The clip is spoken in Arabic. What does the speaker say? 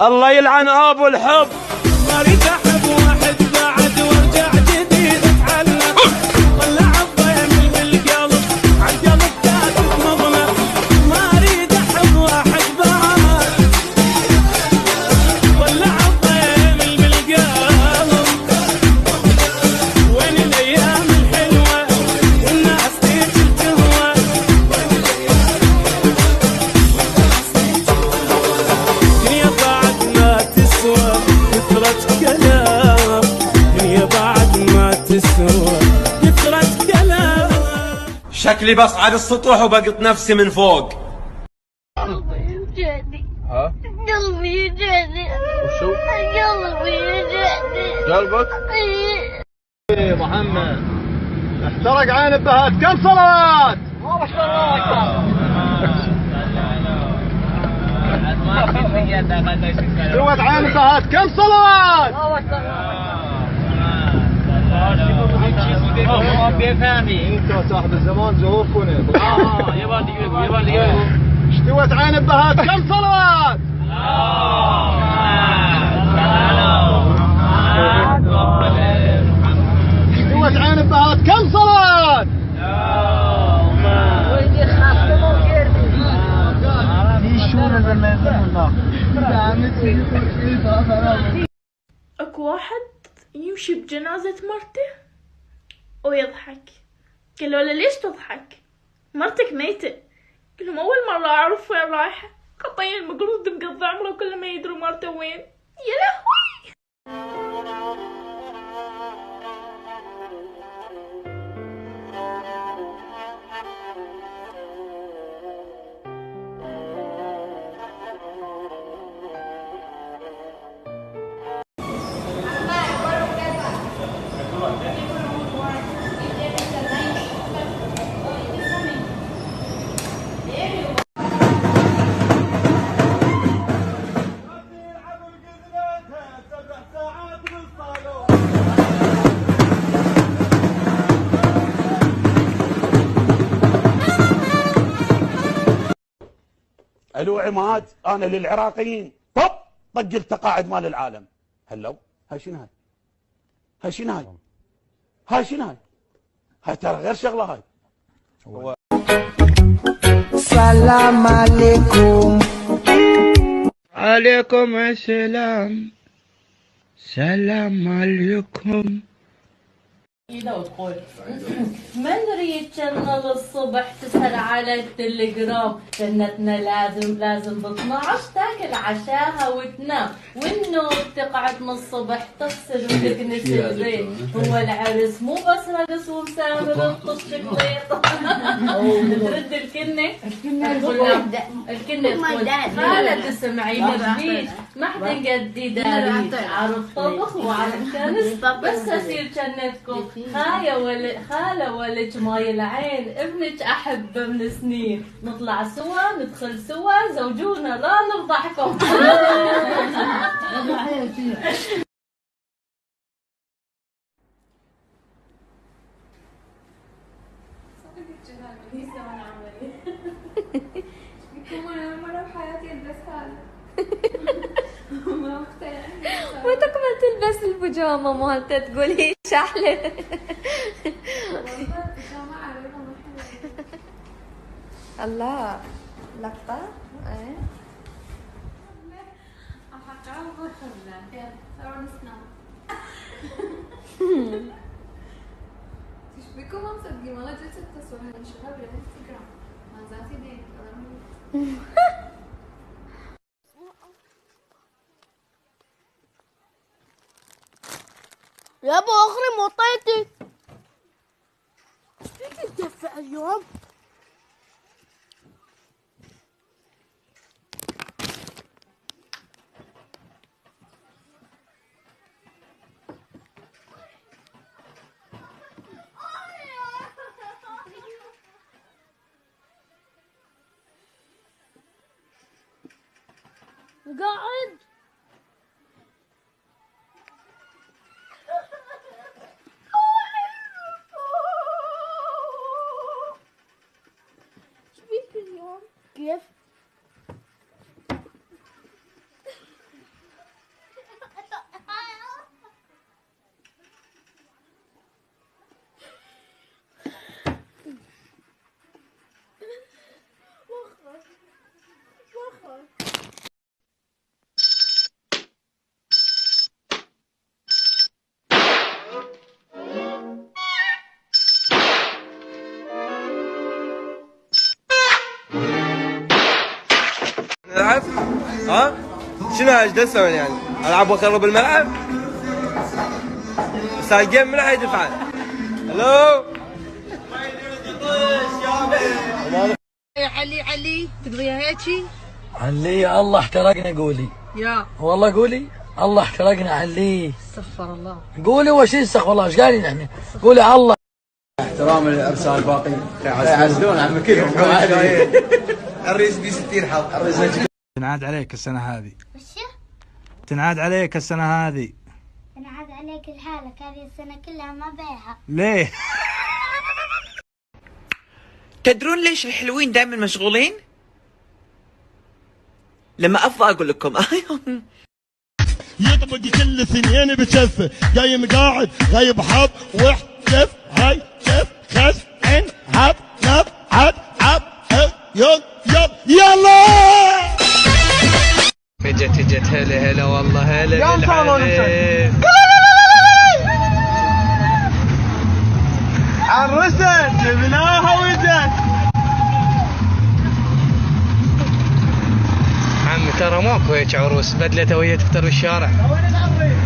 الله يلعن ابو الحب. اريد احب واحد بعد وارجع جديد اتعلق طلع الضيم بالقلب عالقلب كاتب مظلم. ما اريد احب واحد بعد طلع الضيم بالقلب. وين الايام الحلوه والناس فيك التهوى. دنيا بعد ما تسوى كثرة كلام. دنيا بعد ما تسوى كثرة كلام. شكلي بصعد السطوح وبقط نفسي من فوق. قلبي يوجعني. ها؟ قلبي يوجعني. وشو؟ قلبي يوجعني. قلبك؟ إيه. محمد احترق عين البهات كم صلوات؟ ما شاء الله سوت عين البهات كم صلوات؟ انت صاحب الزمان زهور كونه اشتوت عين البهات كم صلوات؟ اشتوت عين البهات كم صلوات؟ اكو واحد يمشي بجنازة مرته ويضحك. قالوا له ليش تضحك؟ مرتك ميتة. قال لهم اول مرة اعرف وين رايحة. خطين المقرود مقضي عمره كله ما يدري مرته وين. يا لهوي. الو عماد، انا للعراقيين طب طق التقاعد مال العالم. هلو هاي شنو هاي؟ هاي شنو هاي؟ هاي شنو هاي؟ هاي ترى غير شغله هاي. السلام عليكم. عليكم السلام. سلام عليكم. وتقول ما نريد شغل الصبح تسهر على التليجرام. جنتنا لازم ب 12 تاكل عشاها وتنام والنوم تقعد من الصبح تغسل وتكنس البيت. هو العرس مو بس رقص ومسامر وطش شقليط. ترد الكنة تقول خالة تسمعي مبيت ما حدا قدي داري على الطبخ وعلى الكنس بس اصير جنتكم. خالة ولج ماي العين ابنك احبه من سنين. نطلع سوا ندخل سوا زوجونا لا نفضحكم. وتك ما تلبس البيجامة مالته تقولي شحلة. الله لقطة ايه تشبكوا ما تصدقي والله جلست تصور هالشباب بالانستغرام ما ذاتي ديت. يا ابو اخري مطيتي. فيك تدفع اليوم؟ قاعد كيف؟ الملعب؟ ها؟ شنو ايش اسوي يعني؟ العب واخرب الملعب؟ بس الجيم من راح يدفع؟ الو؟ علي تقضيها هيجي؟ علي الله احترقنا قولي. يا والله قولي الله احترقنا علي. استغفر الله. قولي وش استغفر الله ايش قايلين احنا؟ قولي الله. احترام للارسال الباقي يعزلون عم كلهم الرئيس ب 60 حظ. تنعاد عليك السنه هذه. وش؟ تنعاد عليك السنه هذه. تنعاد عليك لحالك هذه السنة كلها ما بيها. ليه؟ تدرون ليش الحلوين دائما مشغولين؟ لما افضى اقول لكم. يطبق كل سنين بكفه قايم قاعد غايب حب واحتف هاي شف خش عين هب نب عد عب يلا يلا اجت هلا والله هلا بالحبيب. عرست جبناها وجت. عمي ترى ماكو هيك عروس بدلته وهي تفتر بالشارع. وين العريس؟